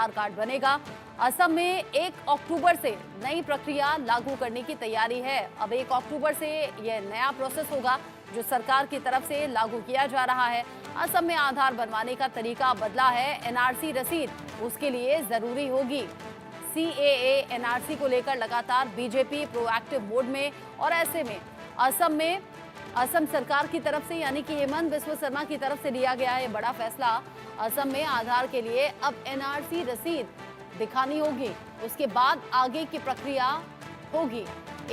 आधार card बनेगा। असम में 1 अक्टूबर से नई प्रक्रिया लागू करने की तैयारी है। अब 1 अक्टूबर से यह नया प्रोसेस होगा जो सरकार की तरफ से लागू किया जा रहा है। असम में आधार बनवाने का तरीका बदला है। एनआरसी रसीद उसके लिए जरूरी होगी। सीएए एनआरसी को लेकर लगातार बीजेपी प्रोएक्टिव मोड में, और ऐसे में असम सरकार की तरफ से यानी कि हेमंत बिस्वा शर्मा की तरफ से लिया गया है बड़ा फैसला। असम में आधार के लिए अब एनआरसी रसीद दिखानी होगी, उसके बाद आगे की प्रक्रिया होगी।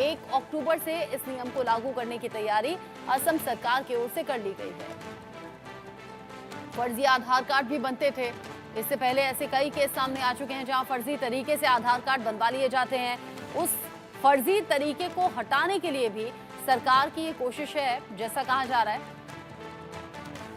1 अक्टूबर से इस नियम को लागू करने की तैयारी असम सरकार की ओर से कर ली गई है। फर्जी आधार कार्ड भी बनते थे। इससे पहले ऐसे कई केस सामने आ चुके हैं जहां फर्जी तरीके से आधार कार्ड बनवा लिए जाते हैं। उस फर्जी तरीके को हटाने के लिए भी सरकार की ये कोशिश है। जैसा कहा जा रहा है,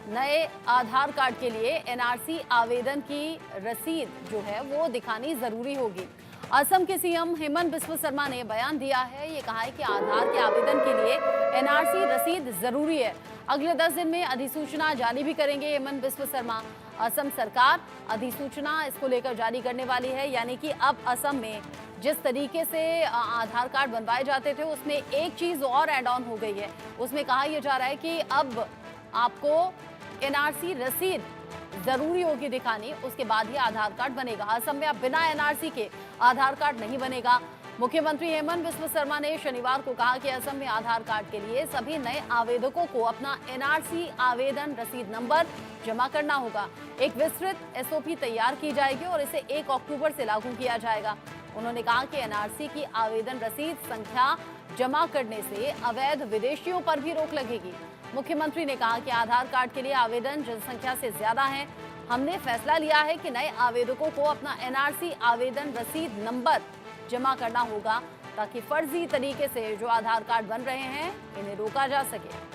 नए आधार कार्ड के लिए एनआरसी आवेदन की रसीद जो है वो दिखानी जरूरी होगी। असम के सीएम हेमंत बिस्वा शर्मा ने बयान दिया है। ये कहा है कि आधार के आवेदन के लिए एनआरसी रसीद जरूरी है। अगले 10 दिन में अधिसूचना जारी भी करेंगे हेमंत बिस्वा शर्मा। असम सरकार अधिसूचना इसको लेकर जारी करने वाली है, यानी कि अब असम में जिस तरीके से आधार कार्ड बनवाए जाते थे उसमें एक चीज और ऐड ऑन हो गई है। उसमें कहा यह जा रहा है कि अब आपको एनआरसी रसीद जरूरी होगी दिखानी, उसके बाद ही आधार कार्ड बनेगा। असम में अब बिना एनआरसी के आधार कार्ड नहीं बनेगा। मुख्यमंत्री हेमंत बिस्वा शर्मा ने शनिवार को कहा कि असम में आधार कार्ड के लिए सभी नए आवेदकों को अपना एनआरसी आवेदन रसीद नंबर जमा करना होगा। एक विस्तृत एसओपी तैयार की जाएगी और इसे 1 अक्टूबर से लागू किया जाएगा। उन्होंने कहा कि एनआरसी की आवेदन रसीद संख्या जमा करने से अवैध विदेशियों पर भी रोक लगेगी। मुख्यमंत्री ने कहा कि आधार कार्ड के लिए आवेदन जनसंख्या से ज्यादा है। हमने फैसला लिया है कि नए आवेदकों को अपना एनआरसी आवेदन रसीद नंबर जमा करना होगा ताकि फर्जी तरीके से जो आधार कार्ड बन रहे हैं इन्हें रोका जा सके।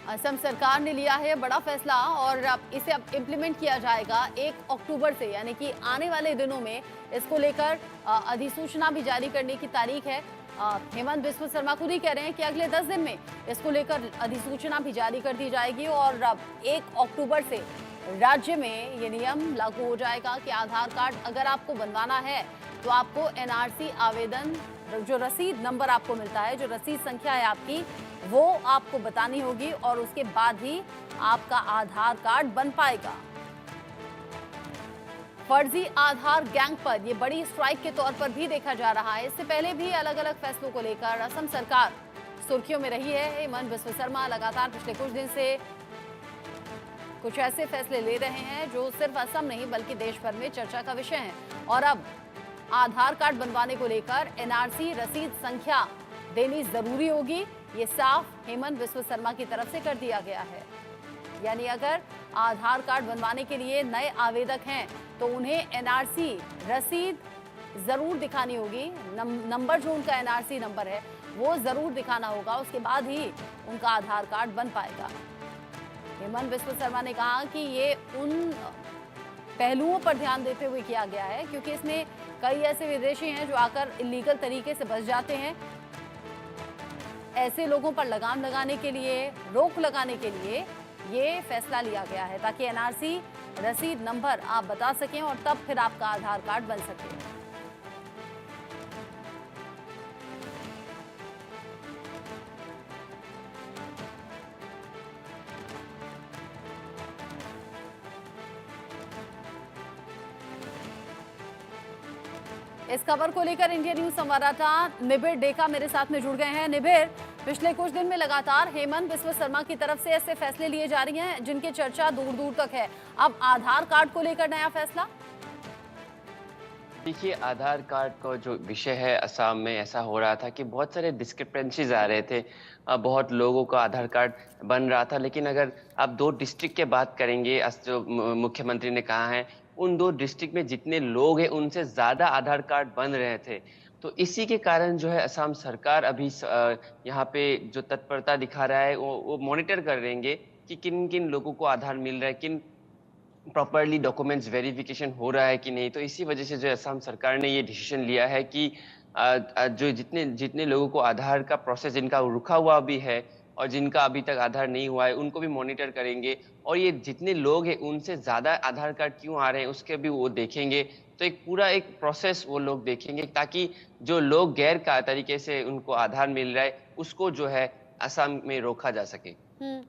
असम सरकार ने लिया है बड़ा फैसला और अब इसे इम्प्लीमेंट किया जाएगा 1 अक्टूबर से, यानी कि आने वाले दिनों में इसको लेकर अधिसूचना भी जारी करने की तारीख है। हेमंत बिस्वा शर्मा खुद ही कह रहे हैं कि अगले 10 दिन में इसको लेकर अधिसूचना भी जारी कर दी जाएगी और अब 1 अक्टूबर से राज्य में ये नियम लागू हो जाएगा कि आधार कार्ड अगर आपको बनवाना है तो आपको एनआरसी आवेदन जो रसीद नंबर आपको मिलता है, जो रसीद संख्या है आपकी, वो आपको बतानी होगी और उसके बाद ही आपका आधार कार्ड बन पाएगा। फर्जी आधार गैंग पर यह बड़ी स्ट्राइक के तौर पर भी देखा जा रहा है। इससे पहले भी अलग अलग फैसलों को लेकर असम सरकार सुर्खियों में रही है। हेमंत बिस्वा शर्मा लगातार पिछले कुछ दिन से कुछ ऐसे फैसले ले रहे हैं जो सिर्फ असम नहीं बल्कि देश भर में चर्चा का विषय है। और अब आधार कार्ड बनवाने को लेकर एनआरसी रसीद संख्या देनी जरूरी होगी, ये साफ हेमंत बिस्वा शर्मा की तरफ से कर दिया गया है। यानी अगर आधार कार्ड बनवाने के लिए नए आवेदक हैं तो उन्हें एनआरसी रसीद जरूर दिखानी होगी। नंबर जो उनका एनआरसी नंबर है वो जरूर दिखाना होगा, उसके बाद ही उनका आधार कार्ड बन पाएगा। हेमंत बिस्वा शर्मा ने कहा कि ये उन पहलुओं पर ध्यान देते हुए किया गया है क्योंकि इसमें कई ऐसे विदेशी हैं जो आकर इलीगल तरीके से बस जाते हैं। ऐसे लोगों पर लगाम लगाने के लिए, रोक लगाने के लिए ये फैसला लिया गया है ताकि एनआरसी रसीद नंबर आप बता सकें और तब फिर आपका आधार कार्ड बन सके। इस खबर को लेकर इंडिया न्यूज संवाददाता निबिर डेका मेरे साथ में जुड़ गए हैं। निबिर, पिछले कुछ दिन में लगातार हेमंत बिस्वा शर्मा की तरफ से ऐसे फैसले लिए जा रही हैं जिनकी चर्चा दूर दूर तक है। अब आधार कार्ड को लेकर नया फैसला। देखिए, आधार कार्ड का जो विषय है, असम में ऐसा हो रहा था कि बहुत सारे डिस्क्रिपेंसीज आ रहे थे। बहुत लोगों का आधार कार्ड बन रहा था, लेकिन अगर आप 2 डिस्ट्रिक्ट की बात करेंगे, जो मुख्यमंत्री ने कहा है, उन 2 डिस्ट्रिक्ट में जितने लोग हैं उनसे ज्यादा आधार कार्ड बन रहे थे। तो इसी के कारण जो है असम सरकार अभी यहाँ पे जो तत्परता दिखा रहा है वो मॉनिटर कर रहेंगे कि किन किन लोगों को आधार मिल रहा है, किन प्रॉपरली डॉक्यूमेंट्स वेरिफिकेशन हो रहा है कि नहीं। तो इसी वजह से जो असम सरकार ने ये डिसीजन लिया है कि जो जितने जितने लोगों को आधार का प्रोसेस जिनका रुका हुआ भी है और जिनका अभी तक आधार नहीं हुआ है उनको भी मॉनिटर करेंगे, और ये जितने लोग हैं उनसे ज़्यादा आधार कार्ड क्यों आ रहे हैं उसके भी वो देखेंगे। तो एक पूरा एक प्रोसेस वो लोग देखेंगे, ताकि जो लोग गैर का तरीके से उनको आधार मिल रहा है उसको जो है असम में रोका जा सके। हम्म।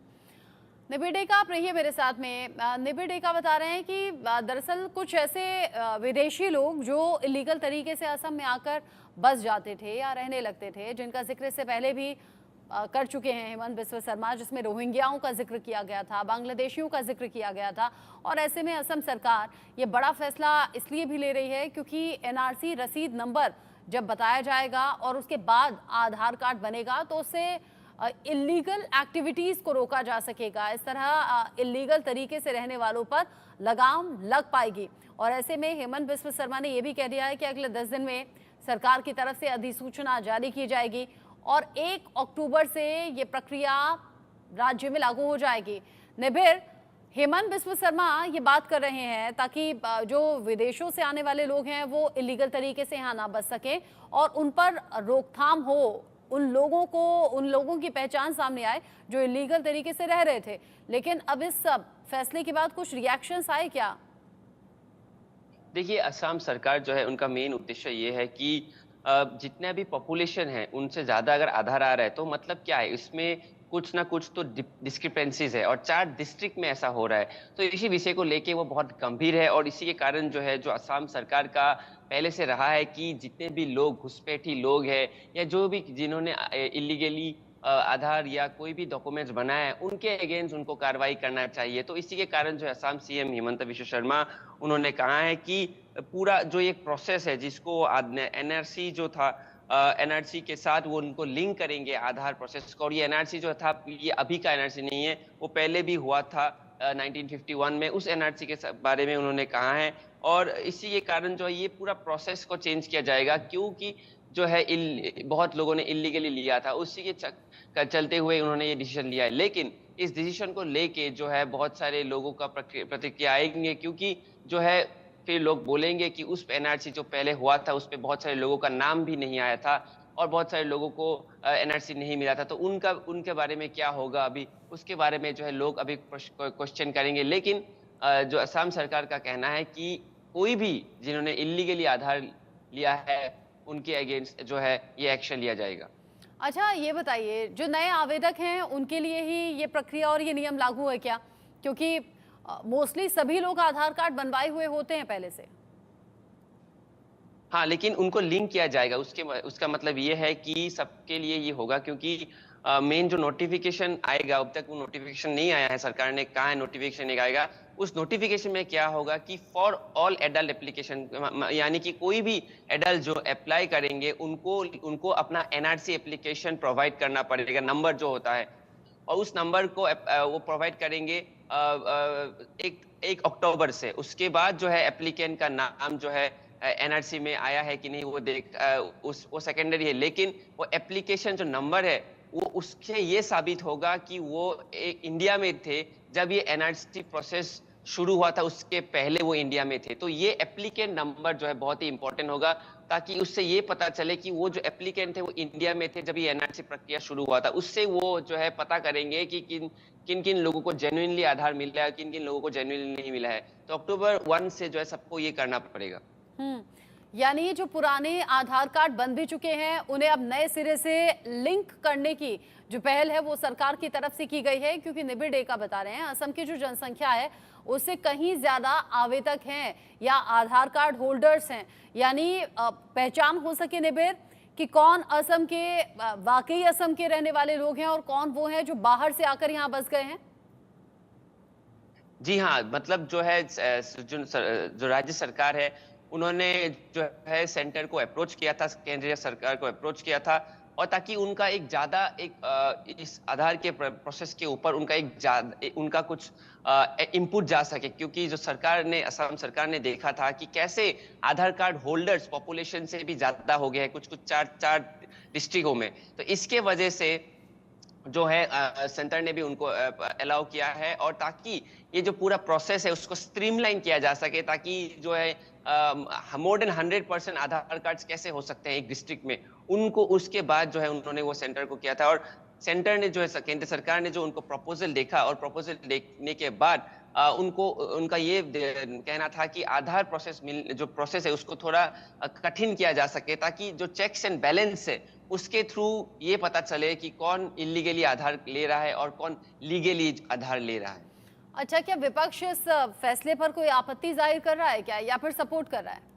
निबिड़ डेका आप रहिए मेरे साथ में। निबिड़ डेका बता रहे हैं कि दरअसल कुछ ऐसे विदेशी लोग जो इलीगल तरीके से असम में आकर बस जाते थे या रहने लगते थे, जिनका जिक्र इससे पहले भी कर चुके हैं हेमंत बिस्वा शर्मा, जिसमें रोहिंग्याओं का जिक्र किया गया था, बांग्लादेशियों का जिक्र किया गया था। और ऐसे में असम सरकार ये बड़ा फैसला इसलिए भी ले रही है क्योंकि एनआरसी रसीद नंबर जब बताया जाएगा और उसके बाद आधार कार्ड बनेगा तो उससे इलीगल एक्टिविटीज को रोका जा सकेगा। इस तरह इलीगल तरीके से रहने वालों पर लगाम लग पाएगी। और ऐसे में हेमंत बिस्वा शर्मा ने यह भी कह दिया है कि अगले 10 दिन में सरकार की तरफ से अधिसूचना जारी की जाएगी और 1 अक्टूबर से ये प्रक्रिया राज्य में लागू हो जाएगी। निबिर, हेमंत बिस्वा शर्मा ये बात कर रहे हैं ताकि जो विदेशों से आने वाले लोग हैं वो इलीगल तरीके से यहाँ ना बच सकें और उन पर रोकथाम हो, उन लोगों की पहचान सामने आए जो इलीगल तरीके से रह रहे थे। लेकिन अब इस सब फैसले के बाद कुछ रिएक्शंस आए क्या? देखिए, असम सरकार जो है उनका मेन उद्देश्य ये है कि जितने भी पॉपुलेशन है उनसे ज्यादा अगर आधार आ रहा है तो मतलब क्या है, इसमें कुछ ना कुछ तो डिस्क्रिपेंसीज है, और 4 डिस्ट्रिक्ट में ऐसा हो रहा है। तो इसी विषय को लेके वो बहुत गंभीर है, और इसी के कारण जो है जो असम सरकार का पहले से रहा है कि जितने भी लोग घुसपैठी लोग हैं या जो भी जिन्होंने इलीगली आधार या कोई भी डॉक्यूमेंट्स बनाया है उनके अगेंस्ट उनको कार्रवाई करना चाहिए। तो इसी के कारण जो असम सीएम हेमंत बिस्वा शर्मा उन्होंने कहा है कि पूरा जो एक प्रोसेस है जिसको एनआरसी जो था, एनआरसी के साथ वो उनको लिंक करेंगे आधार प्रोसेस को। और ये एनआरसी जो था ये अभी का एनआरसी नहीं है, वो पहले भी हुआ था 1951 में, उस एनआरसी के बारे में उन्होंने कहा है। और इसी के कारण जो है ये पूरा प्रोसेस को चेंज किया जाएगा, क्योंकि जो है बहुत लोगों ने इलीगली लिया था, उसी के चलते हुए उन्होंने ये डिसीजन लिया है। लेकिन इस डिसीजन को लेके जो है बहुत सारे लोगों का प्रतिक्रिया आएंगे, क्योंकि जो है फिर लोग बोलेंगे कि उस एनआरसी जो पहले हुआ था उस पे बहुत सारे लोगों का नाम भी नहीं आया था और बहुत सारे लोगों को एनआरसी नहीं मिला था, तो उनके बारे में क्या होगा, अभी उसके बारे में जो है लोग अभी क्वेश्चन करेंगे। लेकिन जो असम सरकार का कहना है कि कोई भी जिन्होंने इलीगली आधार लिया है उनके अगेंस्ट जो है ये एक्शन लिया जाएगा। अच्छा, ये बताइए, जो नए आवेदक हैं उनके लिए ही ये प्रक्रिया और ये नियम लागू है क्या? क्योंकि मोस्टली सभी लोग आधार कार्ड बनवाए हुए होते हैं पहले से। हाँ, लेकिन उनको लिंक किया जाएगा, उसका मतलब ये है कि सबके लिए ये होगा, क्योंकि मेन जो नोटिफिकेशन आएगा, अब तक वो नोटिफिकेशन नहीं आया है, सरकार ने कहा है नोटिफिकेशन एक आएगा। उस नोटिफिकेशन में क्या होगा कि फॉर ऑल एडल्ट एप्लीकेशन, यानी कि कोई भी एडल्ट जो अप्लाई करेंगे उनको अपना एनआरसी एप्लीकेशन प्रोवाइड करना पड़ेगा, नंबर जो होता है, और उस नंबर को वो प्रोवाइड करेंगे 1 अक्टूबर से। उसके बाद जो है एप्लीकेंट का नाम जो है एनआरसी में आया है कि नहीं वो सेकेंडरी है, लेकिन वो एप्लीकेशन जो नंबर है वो उससे ये साबित होगा कि वो इंडिया में थे जब ये एनआरसी प्रोसेस शुरू हुआ था, उसके पहले वो इंडिया में थे। तो ये एप्लीकेंट नंबर जो है बहुत ही इंपॉर्टेंट होगा, ताकि उससे ये पता चले कि वो जो एप्लीकेंट थे वो इंडिया में थे जब ये एनआरसी प्रक्रिया शुरू हुआ था। उससे वो जो है पता करेंगे कि किन किन लोगों को जेन्युइनली आधार मिल रहा है, किन किन लोगों को जेन्युइनली नहीं मिला है। तो अक्टूबर 1 से जो है सबको ये करना पड़ेगा। यानी जो पुराने आधार कार्ड बन भी चुके हैं उन्हें अब नए सिरे से लिंक करने की जो पहल है वो सरकार की तरफ से की गई है, क्योंकि निबिड़ डेका बता रहे हैं असम की जो जनसंख्या है उससे कहीं ज्यादा आवेदक हैं या आधार कार्ड होल्डर्स हैं। यानी पहचान हो सके निबिड़ कि कौन असम के वाकई असम के रहने वाले लोग हैं और कौन वो हैं जो बाहर से आकर यहाँ बस गए हैं। जी हाँ, मतलब जो है जो राज्य सरकार है उन्होंने जो है सेंटर को अप्रोच किया था, केंद्रीय सरकार को अप्रोच किया था, और ताकि उनका एक ज्यादा इस आधार के प्रोसेस के ऊपर उनका कुछ इनपुट जा सके, क्योंकि जो असम सरकार ने देखा था कि कैसे आधार कार्ड होल्डर्स पॉपुलेशन से भी ज्यादा हो गए हैं कुछ चार डिस्ट्रिक्टों में। तो इसके वजह से जो है सेंटर ने भी उनको अलाउ किया है, और ताकि ये जो पूरा प्रोसेस है उसको स्ट्रीमलाइन किया जा सके, ताकि जो है मोर देन 100% आधार कार्ड्स कैसे हो सकते हैं एक डिस्ट्रिक्ट में, उनको उसके बाद जो है उन्होंने वो सेंटर को किया था। और सेंटर ने जो है केंद्र सरकार ने जो उनको प्रपोजल देखा, और प्रपोजल देखने के बाद उनको उनका ये कहना था कि आधार जो प्रोसेस है उसको थोड़ा कठिन किया जा सके, ताकि जो चेक्स एंड बैलेंस है उसके थ्रू ये पता चले कि कौन इलीगली आधार ले रहा है और कौन लीगली आधार ले रहा है। अच्छा, क्या विपक्ष इस फैसले पर कोई आपत्ति जाहिर कर रहा है क्या, या फिर सपोर्ट कर रहा है?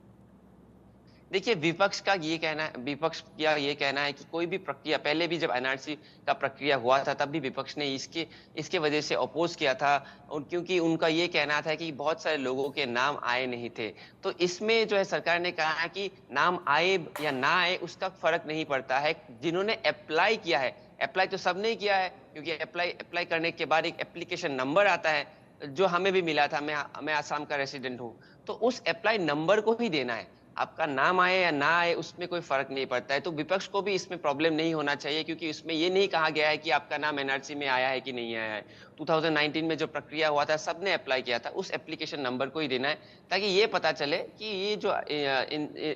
देखिए, विपक्ष का ये कहना है कि कोई भी प्रक्रिया, पहले भी जब एनआरसी का प्रक्रिया हुआ था तब भी विपक्ष ने इसके वजह से अपोज किया था, और क्योंकि उनका ये कहना था कि बहुत सारे लोगों के नाम आए नहीं थे। तो इसमें जो है सरकार ने कहा है कि नाम आए या ना आए उसका फर्क नहीं पड़ता है, जिन्होंने अप्लाई किया है, अप्लाई तो सबने किया है, क्योंकि अप्लाई करने के बाद एक एप्लीकेशन नंबर आता है, जो हमें भी मिला था। मैं आसाम का रेसिडेंट हूँ, तो उस अप्लाई नंबर को ही देना है। आपका नाम आए या ना आए उसमें कोई फर्क नहीं पड़ता है। तो विपक्ष को भी इसमें प्रॉब्लम नहीं होना चाहिए, क्योंकि इसमें ये नहीं कहा गया है कि आपका नाम एनआरसी में आया है कि नहीं आया है। 2019 में जो प्रक्रिया हुआ था सबने अप्लाई किया था, उस एप्लीकेशन नंबर को ही देना है, ताकि ये पता चले कि ये जो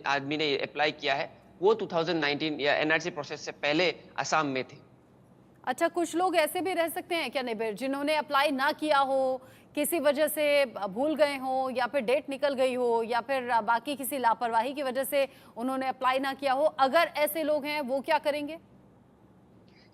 आदमी ने अप्लाई किया है वो 2019 या एनआरसी प्रोसेस से पहले असम में थे। अच्छा, कुछ लोग ऐसे भी रह सकते हैं क्या निबिर, जिन्होंने अप्लाई ना किया हो, किसी वजह से भूल गए हो, या फिर डेट निकल गई हो, या फिर बाकी किसी लापरवाही की वजह से उन्होंने अप्लाई ना किया हो? अगर ऐसे लोग हैं वो क्या करेंगे?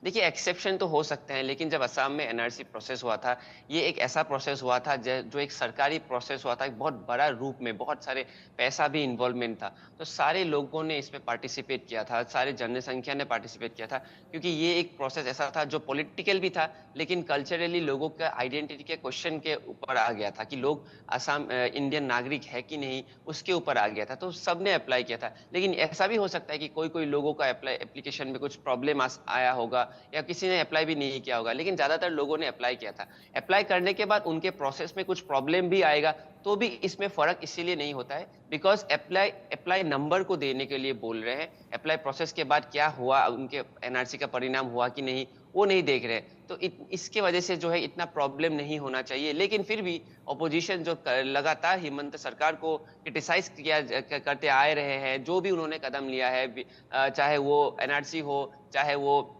देखिए, एक्सेप्शन तो हो सकते हैं, लेकिन जब असम में एनआरसी प्रोसेस हुआ था, ये एक ऐसा प्रोसेस हुआ था जो एक सरकारी प्रोसेस हुआ था, एक बहुत बड़ा रूप में, बहुत सारे पैसा भी इन्वॉल्वमेंट था। तो सारे लोगों ने इसमें पार्टिसिपेट किया था, सारे जनसंख्या ने पार्टिसिपेट किया था, क्योंकि ये एक प्रोसेस ऐसा था जो पॉलिटिकल भी था, लेकिन कल्चरली लोगों का आइडेंटिटी के क्वेश्चन के ऊपर आ गया था कि लोग असम इंडियन नागरिक है कि नहीं, उसके ऊपर आ गया था। तो सबने अप्लाई किया था, लेकिन ऐसा भी हो सकता है कि कोई लोगों का एप्लीकेशन में कुछ प्रॉब्लम आया होगा, या किसी ने अप्लाई भी नहीं किया होगा, लेकिन ज्यादातर लोगों ने अप्लाई किया था। अप्लाई करने के बाद उनके प्रोसेस में कुछ प्रॉब्लम भी आएगा, तो भी इसमें फर्क इसीलिए नहीं होता है बिकॉज अप्लाई नंबर को देने के लिए बोल रहे हैं। अप्लाई प्रोसेस के बाद क्या हुआ, उनके एनआरसी का परिणाम हुआ कि नहीं, वो नहीं देख रहे। तो इसके वजह से जो है इतना प्रॉब्लम नहीं होना चाहिए। लेकिन फिर भी ऑपोजिशन जो लगातार हेमंत सरकार को क्रिटिसाइज करते आए रहे हैं, जो भी उन्होंने कदम लिया है, चाहे वो एनआरसी हो, चाहे वो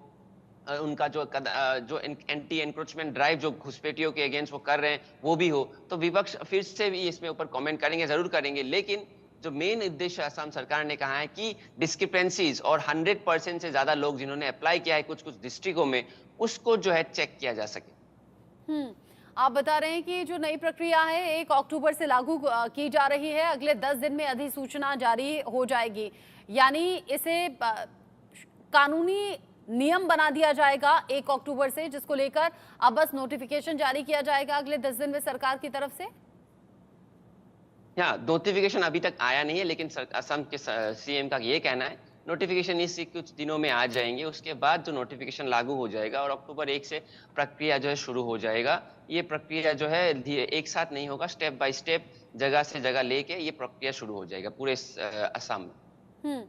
उनका जो एंटी एनक्रोचमेंट ड्राइव जो घुसपैठियों के अगेंस्ट वो कर रहे हैं, वो भी हो, तो विपक्ष फिर से भी इसमें ऊपर कमेंट करेंगे, जरूर करेंगे। लेकिन जो मेन उद्देश्य असम सरकार ने कहा है कि डिस्क्रिपेंसीज और 100% से ज्यादा लोग जिन्होंने अप्लाई किया है कुछ डिस्ट्रिक्टों में, उसको जो है चेक किया जा सके। आप बता रहे हैं कि जो नई प्रक्रिया है 1 अक्टूबर से लागू की जा रही है, अगले 10 दिन में अधिसूचना जारी हो जाएगी, यानी इसे कानूनी नियम बना दिया जाएगा 1 अक्टूबर से, जिसको लेकर अब बस नोटिफिकेशन जारी किया जाएगा अगले 10 दिन में सरकार की तरफ से। हाँ, नोटिफिकेशन अभी तक आया नहीं है, लेकिन असम के सीएम का ये कहना है नोटिफिकेशन इसी कुछ दिनों में आ जाएंगे। उसके बाद जो नोटिफिकेशन लागू हो जाएगा और अक्टूबर 1 से प्रक्रिया जो है शुरू हो जाएगा। ये प्रक्रिया जो है एक साथ नहीं होगा, स्टेप बाय स्टेप, जगह से जगह लेके ये प्रक्रिया शुरू हो जाएगा पूरे असम में।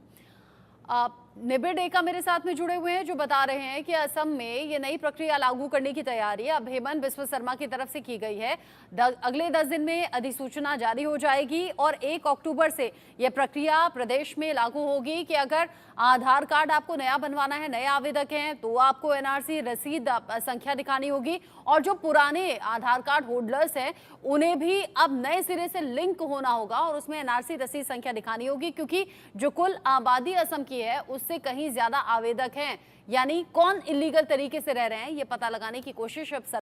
निबिड़ एका मेरे साथ में जुड़े हुए हैं, जो बता रहे हैं कि असम में ये नई प्रक्रिया लागू करने की तैयारी अब हेमंत बिस्वा शर्मा की तरफ से की गई है। अगले 10 दिन में अधिसूचना जारी हो जाएगी और 1 अक्टूबर से ये प्रक्रिया प्रदेश में लागू होगी कि अगर आधार कार्ड आपको नया बनवाना है, नए आवेदक हैं, तो आपको एनआरसी रसीद संख्या दिखानी होगी, और जो पुराने आधार कार्ड होल्डर्स हैं उन्हें भी अब नए सिरे से लिंक होना होगा और उसमें एनआरसी रसीद संख्या दिखानी होगी, क्योंकि जो कुल आबादी असम की है उससे कहीं ज्यादा आवेदक हैं। यानी कौन इलीगल तरीके से रह रहे हैं ये पता लगाने की कोशिश अब